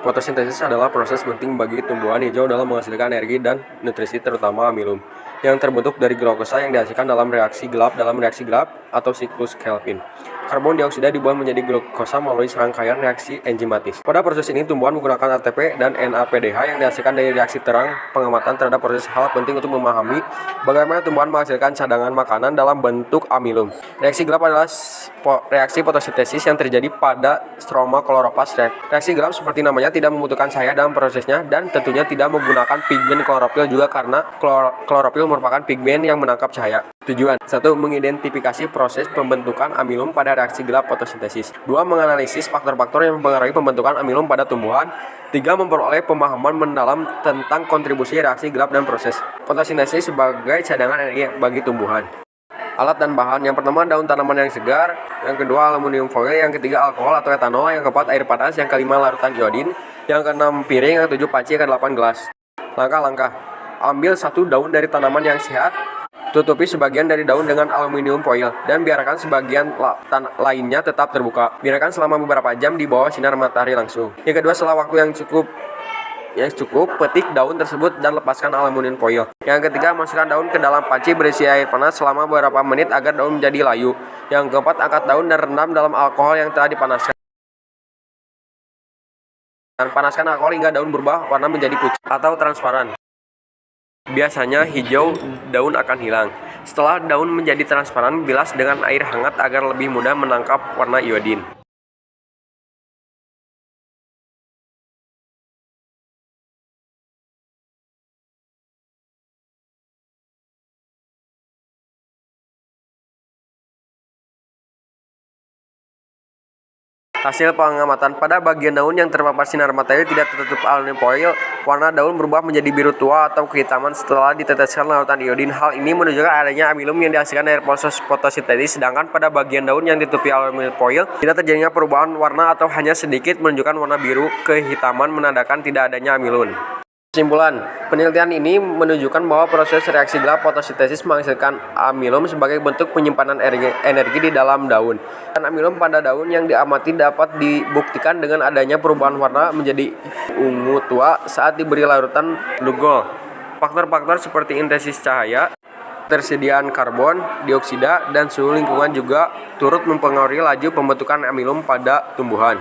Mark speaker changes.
Speaker 1: Fotosintesis adalah proses penting bagi tumbuhan hijau dalam menghasilkan energi dan nutrisi terutama amilum yang terbentuk dari glukosa yang dihasilkan dalam reaksi gelap atau siklus Calvin. Karbon dioksida dibuang menjadi glukosa melalui serangkaian reaksi enzimatis. Pada proses ini tumbuhan menggunakan ATP dan NADPH yang dihasilkan dari reaksi terang. Pengamatan terhadap proses hal penting untuk memahami bagaimana tumbuhan menghasilkan cadangan makanan dalam bentuk amilum. Reaksi gelap adalah reaksi fotosintesis yang terjadi pada stroma kloropas. Reaksi gelap seperti namanya tidak membutuhkan cahaya dalam prosesnya dan tentunya tidak menggunakan pigmen klorofil juga karena klorofil merupakan pigmen yang menangkap cahaya. Tujuan 1. Mengidentifikasi proses pembentukan amilum pada reaksi gelap fotosintesis. 2. Menganalisis faktor-faktor yang mempengaruhi pembentukan amilum pada tumbuhan. 3. Memperoleh pemahaman mendalam tentang kontribusi reaksi gelap dan proses fotosintesis sebagai cadangan energi bagi tumbuhan. Alat dan bahan. Yang pertama, daun tanaman yang segar. Yang kedua, aluminium foil. Yang ketiga, alkohol atau etanol. Yang keempat, air panas. Yang kelima, larutan iodin. Yang keenam, piring. Yang ketujuh, panci. Yang kedelapan, gelas. Langkah-langkah. Ambil satu daun dari tanaman yang sehat. Tutupi sebagian dari daun dengan aluminium foil dan biarkan sebagian lainnya tetap terbuka. Biarkan selama beberapa jam di bawah sinar matahari langsung. Yang kedua, setelah waktu yang cukup, petik daun tersebut dan lepaskan aluminium foil. Yang ketiga, masukkan daun ke dalam panci berisi air panas selama beberapa menit agar daun menjadi layu. Yang keempat, angkat daun dan rendam dalam alkohol yang telah dipanaskan. Dan panaskan alkohol hingga daun berubah warna menjadi pucat atau transparan. Biasanya hijau daun akan hilang. Setelah daun menjadi transparan, bilas dengan air hangat agar lebih mudah menangkap warna iodin. Hasil pengamatan pada bagian daun yang terpapar sinar matahari tidak tertutup aluminium foil, warna daun berubah menjadi biru tua atau kehitaman setelah diteteskan larutan iodin. Hal ini menunjukkan adanya amilum yang dihasilkan dari proses fotosintesis, sedangkan pada bagian daun yang ditutupi aluminium foil tidak terjadinya perubahan warna atau hanya sedikit menunjukkan warna biru kehitaman menandakan tidak adanya amilum. Kesimpulan, penelitian ini menunjukkan bahwa proses reaksi gelap fotosintesis menghasilkan amilum sebagai bentuk penyimpanan energi di dalam daun. Dan amilum pada daun yang diamati dapat dibuktikan dengan adanya perubahan warna menjadi ungu tua saat diberi larutan glukol. Faktor-faktor seperti intensitas cahaya, ketersediaan karbon dioksida, dan suhu lingkungan juga turut mempengaruhi laju pembentukan amilum pada tumbuhan.